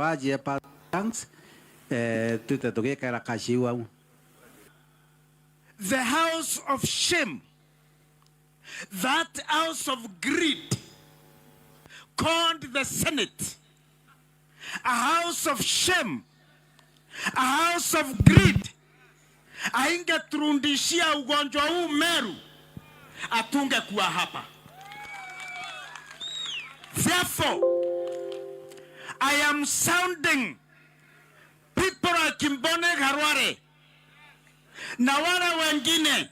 waje pa thanks tutatoke Kajwang. The house of shame, that house of greed called the Senate, a house of shame, a house of greed, aingeturundishia ugonjwa huu Meru, atunge kuwa hapa. Therefore, I am sounding people like Bonny, Khalwale na wale wengine,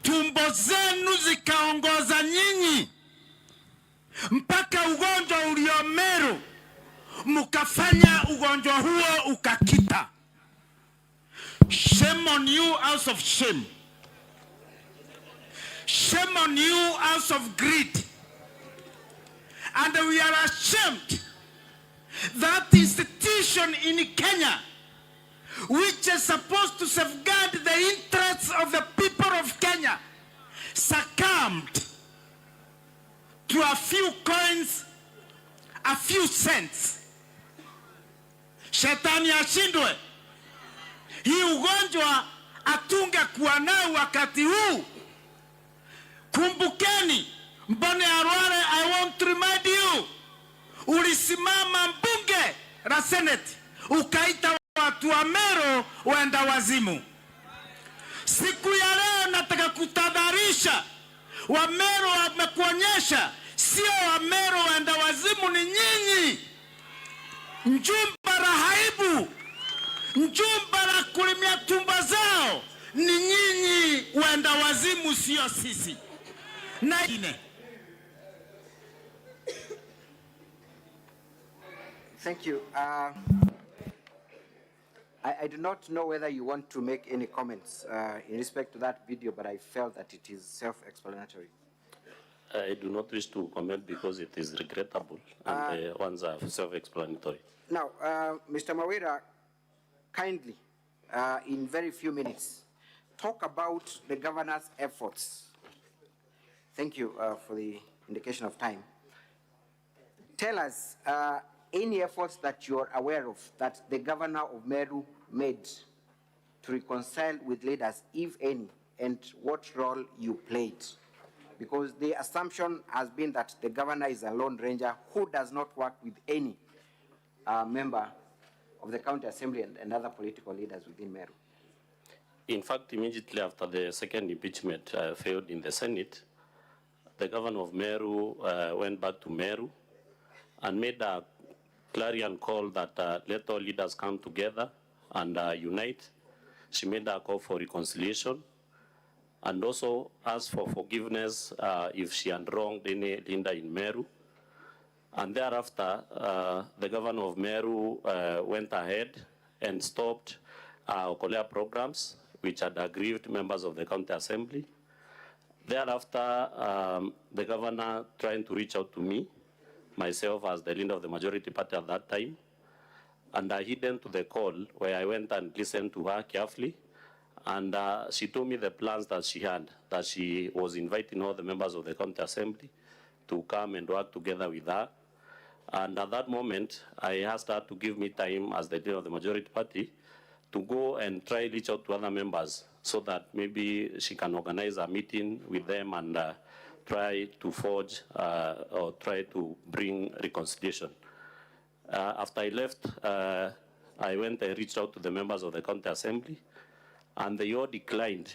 tumbo zenu zikaongoza nyinyi mpaka ugonjwa ulio Meru, mukafanya ugonjwa huo ukakita. Shame on you, house of shame. Shame on you, house of greed. And we are ashamed that institution in Kenya, which is supposed to safeguard the interests of the people of Kenya, succumbed to a few coins, a few cents. Shetani ashindwe. Hii ugonjwa atunge kuwa nao wakati huu. Kumbukeni, Bonny Khalwale, I want to remind you, ulisimama mbunge la Senate, ukaita watu wa Meru waenda wazimu. Siku ya leo nataka kutadharisha, wa Meru wamekuonyesha, sio wa Meru waenda wazimu ni nyinyi. Njumba la haibu, njumba la kulimia tumba zao, ni nyinyi waenda wazimu, sio sisi. Na ine. Thank you. I do not know whether you want to make any comments in respect to that video, but I felt that it is self-explanatory. I do not wish to comment because it is regrettable and the ones are self-explanatory. Now, Mr. Mawira, kindly, in very few minutes, talk about the governor's efforts. Thank you for the indication of time. Tell us any efforts that you are aware of that the governor of Meru made to reconcile with leaders, if any, and what role you played. Because the assumption has been that the governor is a lone ranger who does not work with any member of the county assembly and other political leaders within Meru. In fact, immediately after the second impeachment failed in the Senate, the governor of Meru went back to Meru and made a clarion call that let all leaders come together and unite. She made a call for reconciliation and also asked for forgiveness if she had wronged any leader in Meru. And thereafter, the governor of Meru went ahead and stopped Okolea programs, which had aggrieved members of the county assembly. Thereafter, the governor trying to reach out to me, myself as the leader of the majority party at that time, and I hid to the call where I went and listened to her carefully, and she told me the plans that she had, that she was inviting all the members of the county assembly to come and work together with her. And at that moment, I asked her to give me time as the leader of the majority party to go and try reach out to other members so that maybe she can organize a meeting with them and try to forge or try to bring reconciliation. After I left, I went and reached out to the members of the county assembly, and they all declined,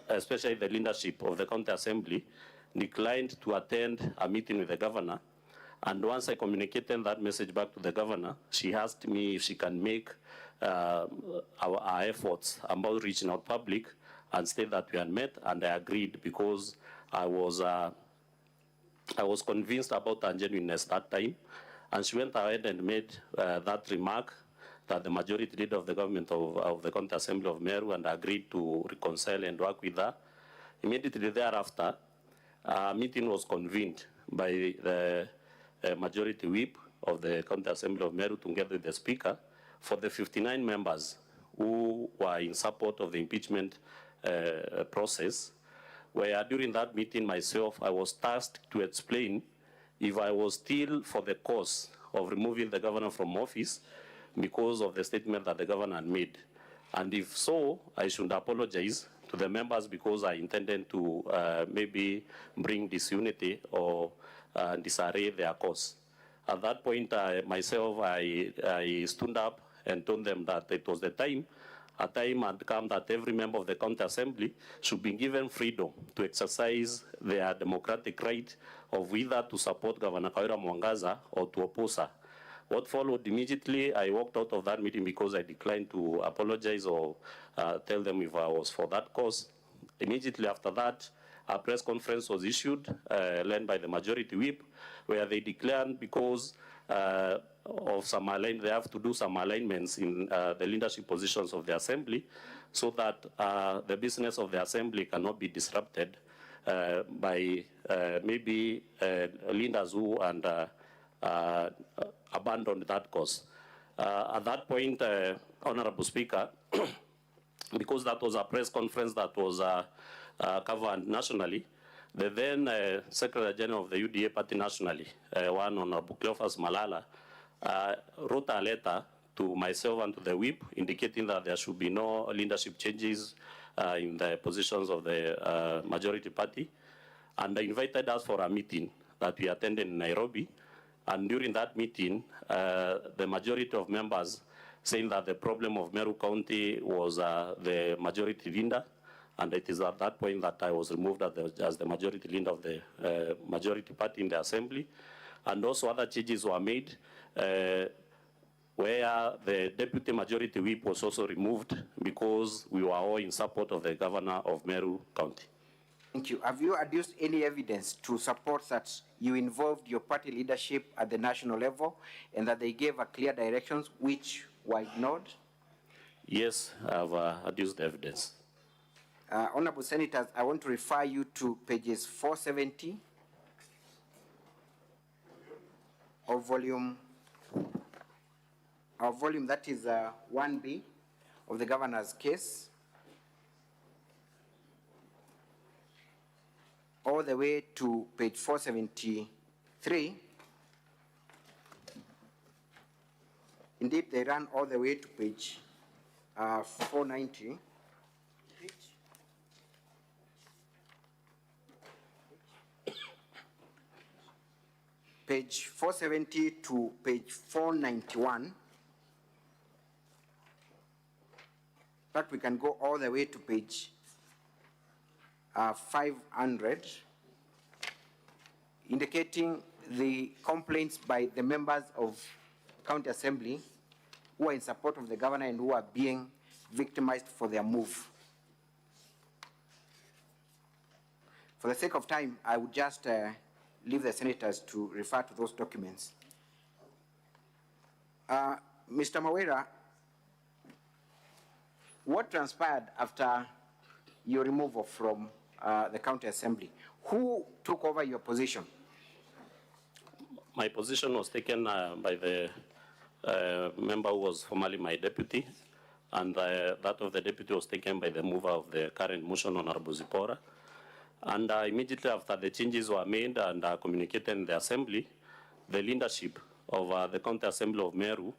especially the leadership of the county assembly, declined to attend a meeting with the governor. And once I communicated that message back to the governor, she asked me if she can make our efforts about reaching out public and state that we had met, and I agreed because I was convinced about her genuineness that time. And she went ahead and made that remark that the majority leader of the government of the county assembly of Meru and agreed to reconcile and work with her. Immediately thereafter, a meeting was convened by the majority whip of the county assembly of Meru together with the speaker for the 59 members who were in support of the impeachment process, where during that meeting myself, I was tasked to explain if I was still for the cause of removing the governor from office because of the statement that the governor had made. And if so, I should apologize to the members because I intended to maybe bring disunity or disarray their cause. At that point, myself, I stood up and told them that it was the time, a time had come that every member of the county assembly should be given freedom to exercise their democratic right of either to support Governor Kawira Mwangaza or to oppose her. What followed immediately, I walked out of that meeting because I declined to apologize or tell them if I was for that cause. Immediately after that, a press conference was issued, led by the majority whip, where they declared because of some they have to do some alignments in the leadership positions of the assembly, so that the business of the assembly cannot be disrupted by maybe leaders who abandoned that cause. At that point, Honorable Speaker, because that was a press conference that was covered nationally, the then Secretary General of the UDA party nationally, one Honorable Cleophas Malala, wrote a letter to myself and to the whip indicating that there should be no leadership changes in the positions of the majority party, and invited us for a meeting that we attended in Nairobi. And during that meeting, the majority of members saying that the problem of Meru County was the majority leader, and it is at that point that I was removed as the majority leader of the majority party in the assembly. And also other changes were made where the deputy majority whip was also removed because we were all in support of the governor of Meru County. Thank you. Have you adduced any evidence to support that you involved your party leadership at the national level and that they gave a clear directions which were ignored? Yes, I have adduced evidence. Honorable Senators, I want to refer you to pages 470 of volume that is 1B of the governor's case, all the way to page 473. Indeed, they run all the way to page 490. Page 470 to page 491. But we can go all the way to page 500, indicating the complaints by the members of County Assembly who are in support of the governor and who are being victimized for their move. For the sake of time, I would just leave the senators to refer to those documents. Mr. Mawira, what transpired after your removal from the County Assembly? Who took over your position? My position was taken by the member who was formerly my deputy, and that of the deputy was taken by the mover of the current motion, Honorable Zipora. And immediately after the changes were made and communicated in the Assembly, the leadership of the County Assembly of Meru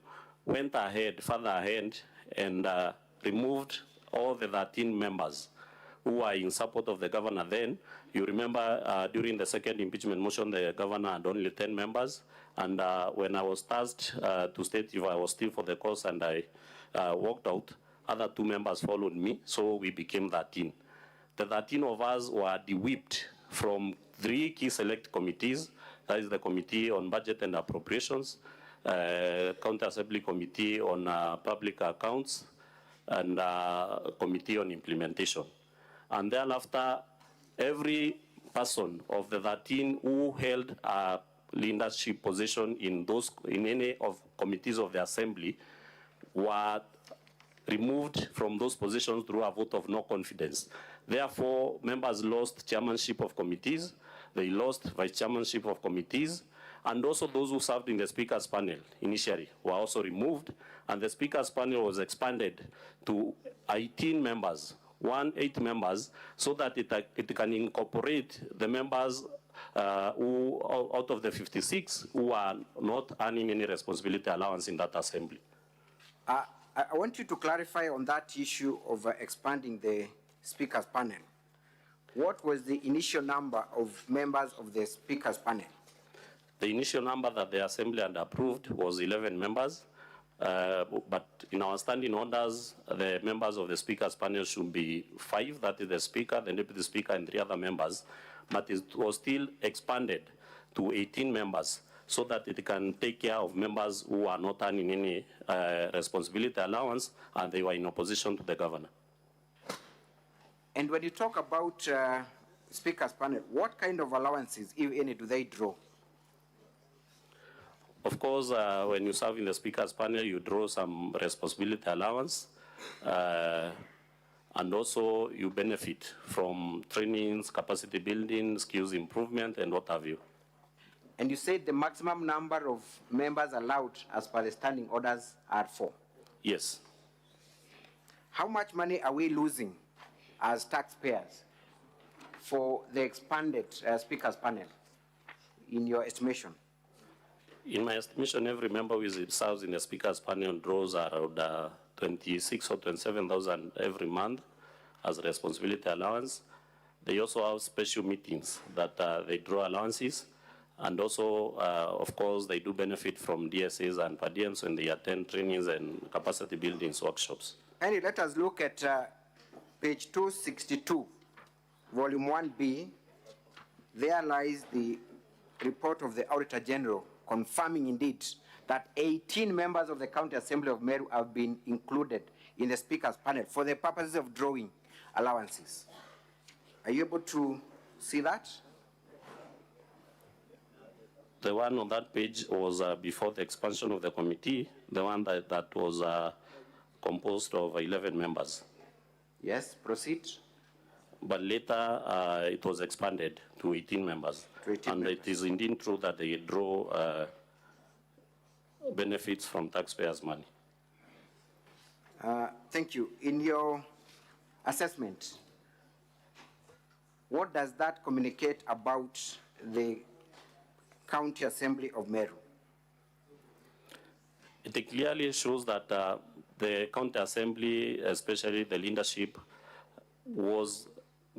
went further ahead, and removed all the 13 members who were in support of the governor then. You remember during the second impeachment motion, the governor had only 10 members. And when I was tasked to state if I was still for the cause and I walked out, other 2 members followed me, so we became 13. The 13 of us were de-whipped from 3 key select committees. That is the Committee on Budget and Appropriations, County Assembly Committee on Public Accounts, and Committee on Implementation. And then after, every person of the 13 who held a leadership position in any of committees of the Assembly were removed from those positions through a vote of no confidence. Therefore, members lost chairmanship of committees, they lost vice chairmanship of committees, and also those who served in the Speaker's panel initially were also removed, and the Speaker's panel was expanded to 18 members, 8 members, so that it can incorporate the members who, out of the 56, who are not earning any responsibility allowance in that assembly. I want you to clarify on that issue of expanding the speakers panel. What was the initial number of members of the speakers panel? The initial number that the assembly had approved was 11 members, but in our standing orders, the members of the speakers panel should be 5, that is the speaker, the deputy speaker, and 3 other members, but it was still expanded to 18 members so that it can take care of members who are not earning any responsibility allowance and they were in opposition to the governor. And when you talk about speakers panel, what kind of allowances, if any, do they draw? Of course, when you serve in the speakers panel, you draw some responsibility allowance, and also you benefit from trainings, capacity building, skills improvement, and what have you. And you said the maximum number of members allowed as per the standing orders are 4. Yes. How much money are we losing as taxpayers for the expanded speakers panel, in your estimation? In my estimation, every member who serves in the speakers panel draws around 26 or 27,000 every month as responsibility allowance. They also have special meetings that they draw allowances, and also, of course, they do benefit from DSAs and per diems when they attend trainings and capacity building workshops. Annie, let us look at page 262, volume 1B. There lies the report of the Auditor General confirming indeed that 18 members of the County Assembly of Meru have been included in the speakers panel for the purposes of drawing allowances. Are you able to see that? The one on that page was before the expansion of the committee, the one that was composed of 11 members. Yes, proceed. But later, it was expanded to 18 members. And it is indeed true that they draw benefits from taxpayers' money. Thank you. In your assessment, what does that communicate about the County Assembly of Meru? It clearly shows that the County Assembly, especially the leadership, was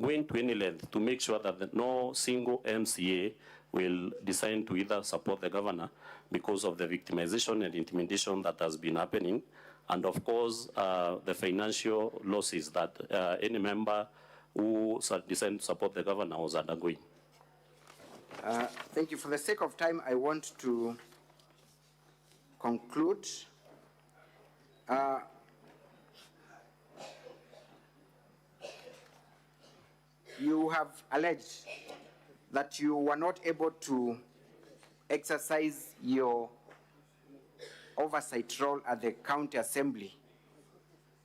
going to any length to make sure that no single MCA will decide to either support the governor because of the victimization and intimidation that has been happening, and of course the financial losses that any member who decided to support the governor was undergoing. Thank you. For the sake of time, I want to conclude. You have alleged that you were not able to exercise your oversight role at the County Assembly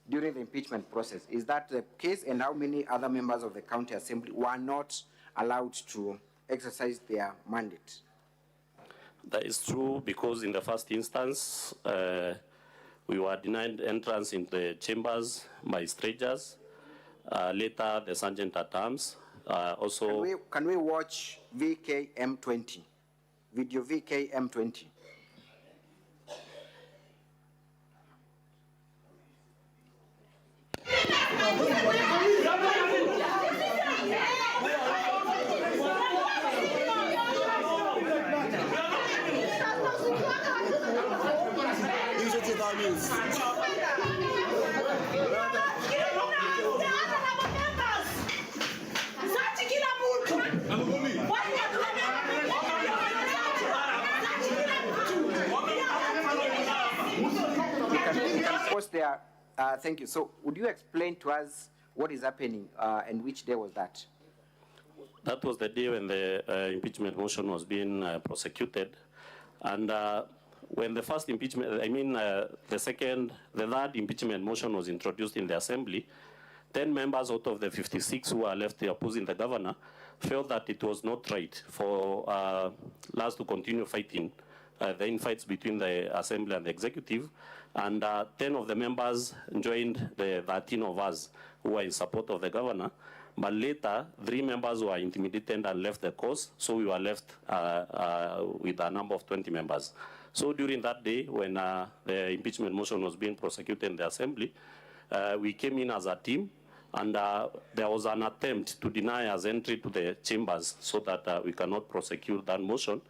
during the impeachment process. Is that the case? And how many other members of the County Assembly were not allowed to exercise their mandate? That is true, because in the first instance, we were denied entrance into the chambers by strangers. Later, the sergeant at arms. Also, can we watch VKM20, video VKM20? There. Thank you. So would you explain to us what is happening and which day was that? That was the day when the impeachment motion was being prosecuted. And when the first impeachment, the third impeachment motion was introduced in the Assembly, 10 members out of the 56 who are left opposing the governor felt that it was not right for us to continue fighting the infights between the Assembly and the Executive. And 10 of the members joined the 13 of us who were in support of the governor, But later, 3 members were intimidated and left the course, so we were left with a number of 20 members. So during that day, when the impeachment motion was being prosecuted in the assembly, we came in as a team, and there was an attempt to deny us entry to the chambers so that we cannot prosecute that motion.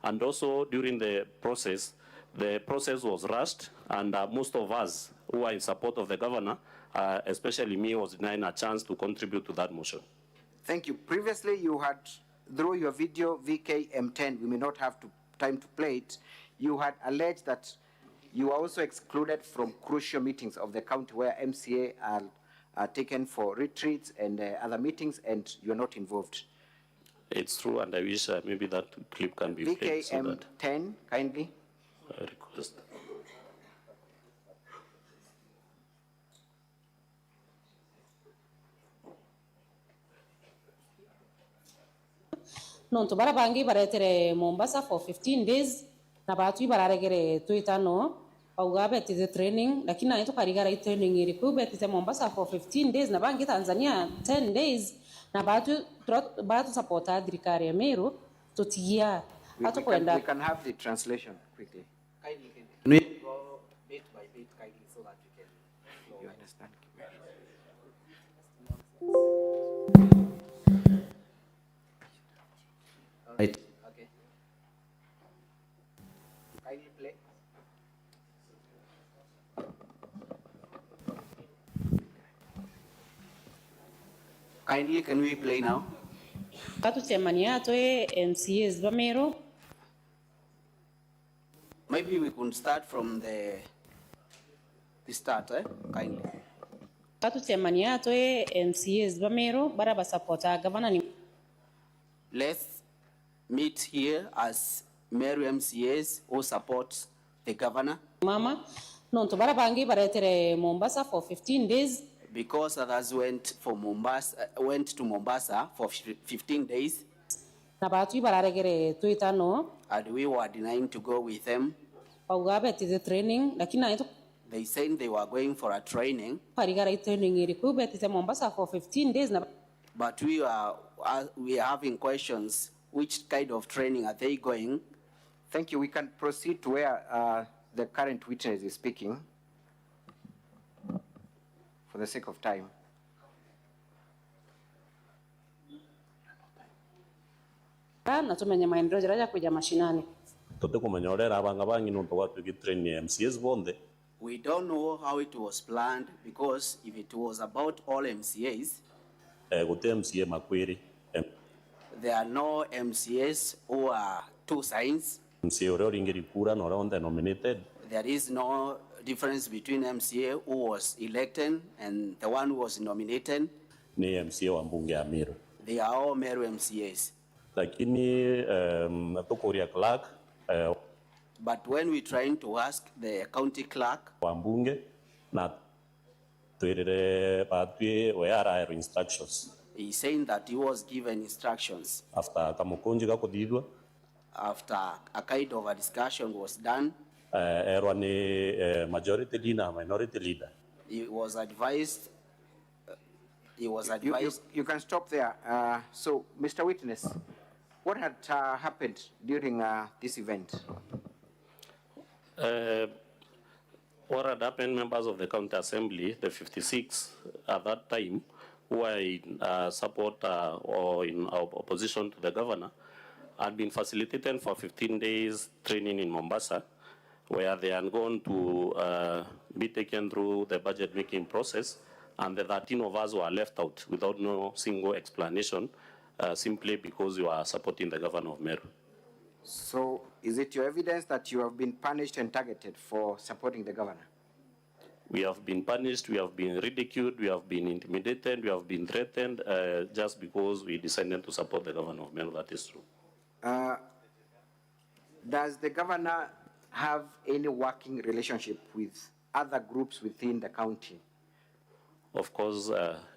And also during the process was rushed, and most of us who are in support of the governor, especially me, was denied a chance to contribute to that motion. Thank you. Previously, you had, through your video VKM10, we may not have time to play it, you had alleged that you are also excluded from crucial meetings of the county where MCA are taken for retreats and other meetings, and you're not involved. It's true, and I wish maybe that clip can be played. VKM10, kindly. Request. Nonto barabangi baretere Mombasa for 15 days na batu bararegere tuitano auga beti training lakini na ito karigara training iriku beti Mombasa for 15 days na bangi Tanzania 10 days na batu supporta dirikari ya Meru tutia we can have the translation quickly. Can we go bit by bit kindly so that we can You understand? right. Okay. Kindly play. Kindly, can we play now? batu temania toe MCAs ba Meru. Maybe we could start from the start, kindly. batu temania toe MCAs ba Meru bara ba supporta governor ni Let's meet here as Meru MCAs who support the governor. mama nonto barabangi baretere Mombasa for 15 days. Because others went to Mombasa for 15 days. Na batu bararegere tuitano And we were denying to go with them. auga beti training lakini na ito They said they were going for a training. karigara training iriku beti Mombasa for 15 days na But we are having questions. Which kind of training are they going? Thank you. We can proceed to where the current witness is speaking for the sake of time. na tumenye maendeleo jaraja kuja mashinani. We don't know how it was planned, because if it was about all MCAs, there are no MCAs who are two signs. There is no difference between MCA who was elected and the one who was nominated. They are all Meru MCAs. But when we trying to ask the county clerk, he's saying that he was given instructions. After a kind of a discussion was done, majority leader, minority leader. he was advised. You can stop there. So, Mr. Witness, what had happened during this event? What had happened, members of the county assembly, the 56 at that time, who were in support or in opposition to the governor, had been facilitated for 15 days training in Mombasa, where they are going to be taken through the budget making process, and the 13 of us were left out without no single explanation, simply because you are supporting the governor of Meru. So, is it your evidence that you have been punished and targeted for supporting the governor? We have been punished, we have been ridiculed, we have been intimidated, we have been threatened just because we decided to support the governor of Meru. That is true. Does the governor have any working relationship with other groups within the county? Of course,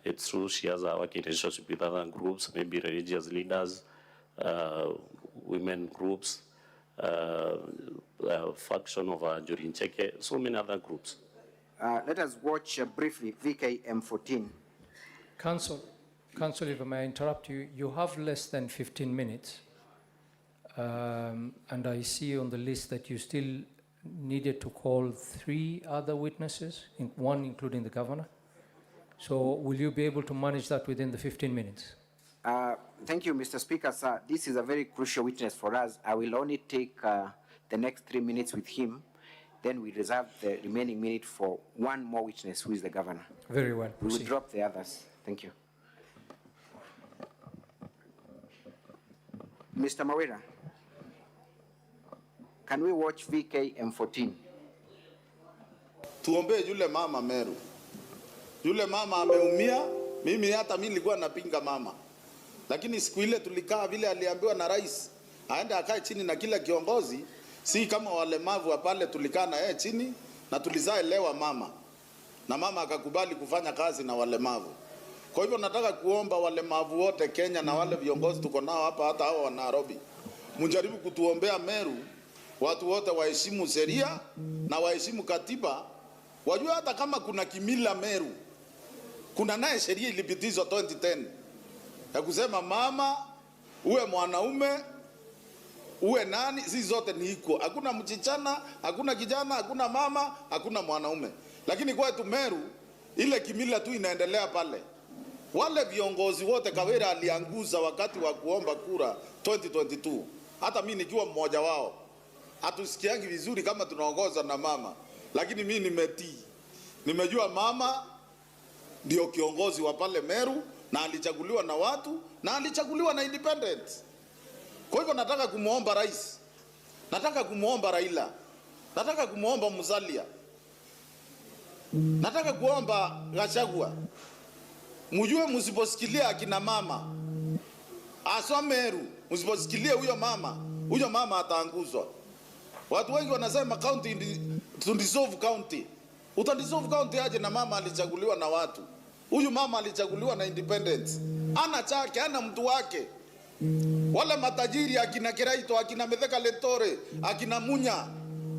it's true she has a working relationship with other groups, maybe religious leaders, women groups, faction of Jurin Cheke, so many other groups. Let us watch briefly VKM14. Council, Council, if I may interrupt you, you have less than 15 minutes. And I see on the list that you still needed to call 3 other witnesses, one including the governor. So will you be able to manage that within the 15 minutes? Thank you, Mr. Speaker, sir. This is a very crucial witness for us. I will only take the next 3 minutes with him. Then we reserve the remaining minute for one more witness, who is the governor. Very well. We will drop the others. Thank you. Mr. Mawira, can we watch VKM14? Tuombe yule mama Meru. Yule mama ameumia. Mimi hata mimi nilikuwa napinga mama. Lakini siku ile tulikaa vile aliambiwa na rais, aende akae chini na kila kiongozi, si kama walemavu wa pale tulikaa na yeye chini na tulizaelewa mama. Na mama akakubali kufanya kazi na walemavu. Kwa hivyo nataka kuomba walemavu wote Kenya na wale viongozi tuko nao hapa, hata hao wa Nairobi, mjaribu kutuombea Meru. Watu wote waheshimu sheria na waheshimu katiba. Wajua hata kama kuna kimila Meru, kuna naye sheria ilipitizwa 2010 ya kusema mama uwe mwanaume uwe nani, sisi zote ni iko. Hakuna mchichana, hakuna kijana, hakuna mama, hakuna mwanaume. Lakini kwetu Meru ile kimila tu inaendelea pale. Wale viongozi wote Kawira alianguza wakati wa kuomba kura 2022. Hata mimi nikiwa mmoja wao. Hatusikiangi vizuri kama tunaongoza na mama. Lakini mimi nimetii. Nimejua mama ndio kiongozi wa pale Meru na alichaguliwa na watu na alichaguliwa na independent. Kwa hivyo nataka kumuomba rais. Nataka kumuomba Raila. Nataka kumuomba Musalia. Nataka kuomba Gachagua. Mujue msiposikilia akina mama. Aswa Meru, msiposikilia huyo mama ataanguzwa. Watu wengi wanasema county to dissolve county. Utadissolve county aje na mama alichaguliwa na watu. Huyu mama alichaguliwa na independence. Ana chake, ana mtu wake. Wale matajiri akina Kiraito, akina Metheka Lentore, akina Munya,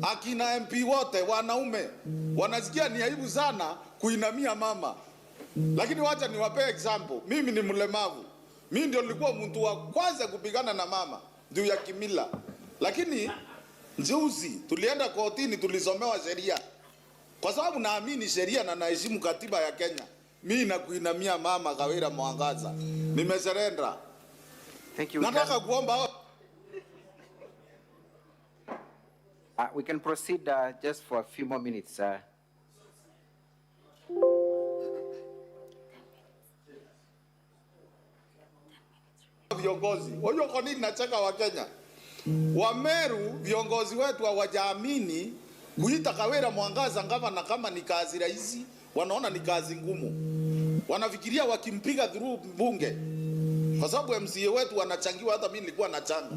akina MP wote wanaume wanasikia ni aibu sana kuinamia mama. Lakini wacha niwape example. Mimi ni mlemavu. Mimi ndio nilikuwa mtu wa kwanza kupigana na mama juu ya kimila. Lakini njuzi tulienda kotini, tulisomewa sheria. Kwa sababu naamini sheria na naheshimu katiba ya Kenya. Mimi nakuinamia mama Kawira Mwangaza. Nimesurrender. Thank you. Nataka kuomba we can proceed just for a few more minutes. Viongozi. Wajua kwa nini nacheka wa Kenya? Wa Meru viongozi wetu hawajaamini kuita Kawira Mwangaza gavana kama ni kazi rahisi, wanaona ni kazi ngumu. Wanafikiria wakimpiga through bunge. Kwa sababu MCA wetu wanachangiwa, hata mimi nilikuwa nachanga.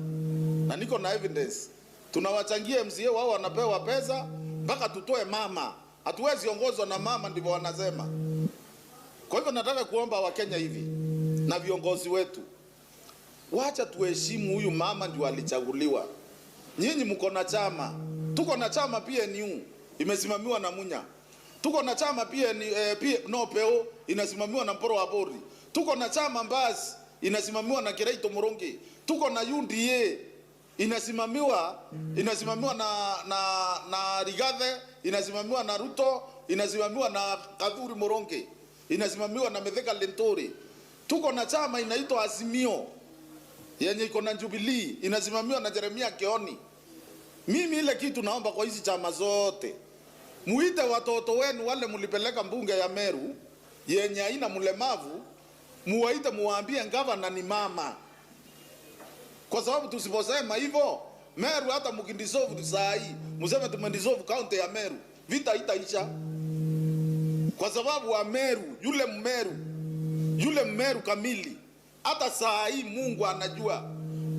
Na niko na evidence. Tunawachangia MCA wao wanapewa pesa mpaka tutoe mama. Hatuwezi ongozwa na mama, ndivyo wanasema. Kwa hivyo nataka kuomba wa Kenya hivi na viongozi wetu, wacha tuheshimu huyu mama ndio alichaguliwa. Nyinyi mko na chama. Tuko na chama PNU imesimamiwa na Munya. Tuko na chama PNO inasimamiwa na Mporo wa Bori. Tuko na chama Mbasi inasimamiwa na Kiraito Murongi. Tuko na UDA inasimamiwa na Rigathi, inasimamiwa na Ruto, inasimamiwa na Kadhuri Murongi, inasimamiwa na Metheka Lentore. Tuko na chama inaitwa Azimio yenye iko na Jubilee, inasimamiwa na Jeremia Keoni. Mimi ile kitu naomba kwa hizi chama zote, muite watoto wenu wale mulipeleka mbunge ya Meru yenye haina mlemavu, muwaite muwaambie gavana ni mama. Kwa sababu tusiposema hivyo, Meru hata mkindissolve saa hii, mseme tumendissolve county ya Meru, vita itaisha. Kwa sababu wa Meru, yule Mmeru kamili, hata saa hii Mungu anajua,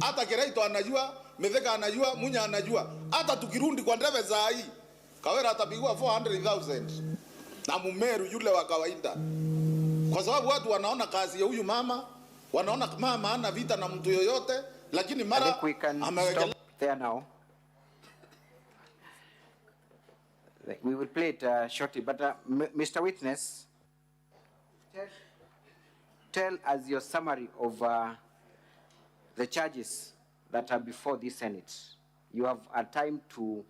hata Kiraito anajua, Metheka anajua, Munya anajua. Hata tukirundi kwa ndeve saa hii, Kawira atapigwa 400,000 na Mmeru yule wa kawaida. Kwa sababu watu wanaona kazi ya huyu mama, wanaona mama hana vita na mtu yoyote, lakini mara stop there now. We will play it shortly, but Mr. Witness, tell us your summary of the charges that are before the Senate. You have a time to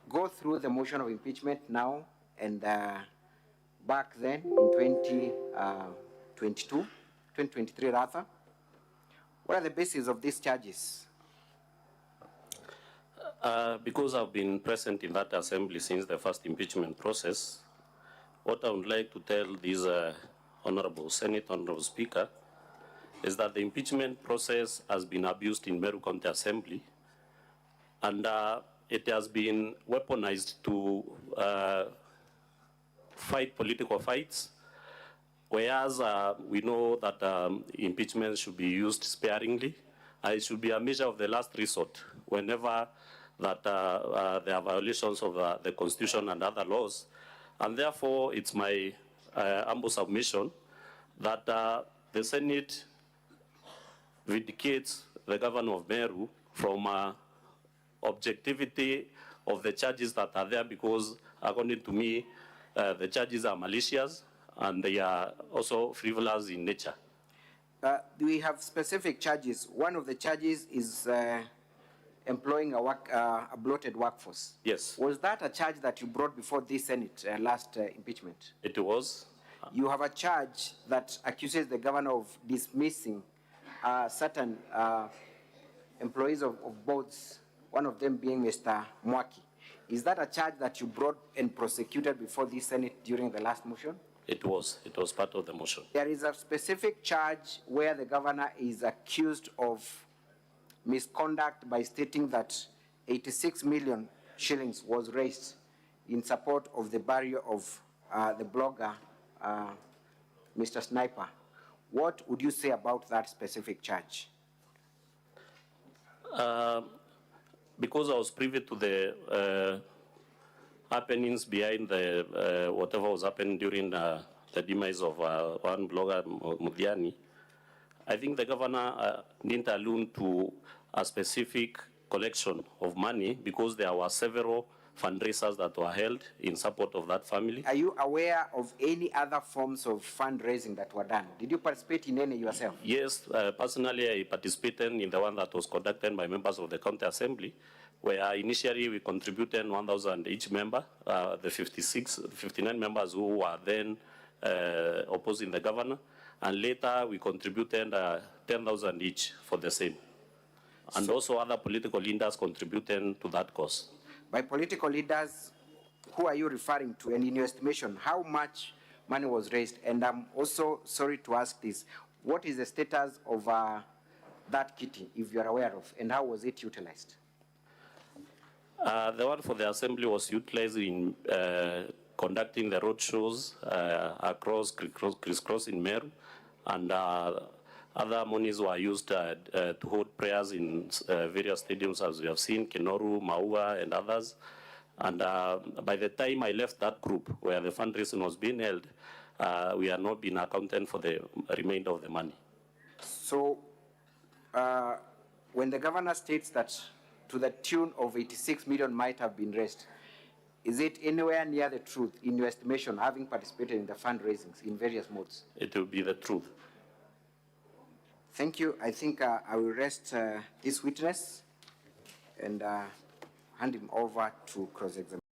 go through the motion of impeachment now and back then in 2023 rather. What are the basis of these charges? Because I've been present in that assembly since the first impeachment process, what I would like to tell this Honorable Senate, Honorable Speaker, is that the impeachment process has been abused in Meru County Assembly, and it has been weaponized to fight political fights, whereas we know that impeachment should be used sparingly. It should be a measure of the last resort whenever that there are violations of the Constitution and other laws. And therefore, it's my humble submission that the Senate vindicates the governor of Meru from objectivity of the charges that are there, because according to me, the charges are malicious and they are also frivolous in nature. We have specific charges. One of the charges is employing a bloated workforce. Yes. Was that a charge that you brought before this Senate last impeachment? It was. You have a charge that accuses the governor of dismissing certain employees of boards, one of them being Mr. Mwaki. Is that a charge that you brought and prosecuted before this Senate during the last motion? It was. It was part of the motion. There is a specific charge where the governor is accused of misconduct by stating that 86 million shillings was raised in support of the burial of the blogger, Mr. Sniper. What would you say about that specific charge? Because I was privy to the happenings behind the whatever was happening during the demise of one blogger, Mudiani, I think the governor didn't allude to a specific collection of money because there were several fundraisers that were held in support of that family. Are you aware of any other forms of fundraising that were done? Did you participate in any yourself? Yes, personally I participated in the one that was conducted by members of the county assembly, where initially we contributed 1,000 each member, the 59 members who were then opposing the governor, and later we contributed 10,000 each for the same. And also other political leaders contributed to that cause. By political leaders, who are you referring to? And in your estimation, how much money was raised? And I'm also sorry to ask this, what is the status of that kitty, if you're aware of, and how was it utilized? The one for the assembly was utilized in conducting the road shows across crisscross in Meru, and other monies were used to hold prayers in various stadiums, as we have seen, Kenoru, Maua, and others. And by the time I left that group where the fundraising was being held, we had not been accounted for the remainder of the money. So when the governor states that to the tune of 86 million might have been raised, is it anywhere near the truth in your estimation, having participated in the fundraisings in various modes? It will be the truth. Thank you. I think I will rest this witness and hand him over to cross-examination.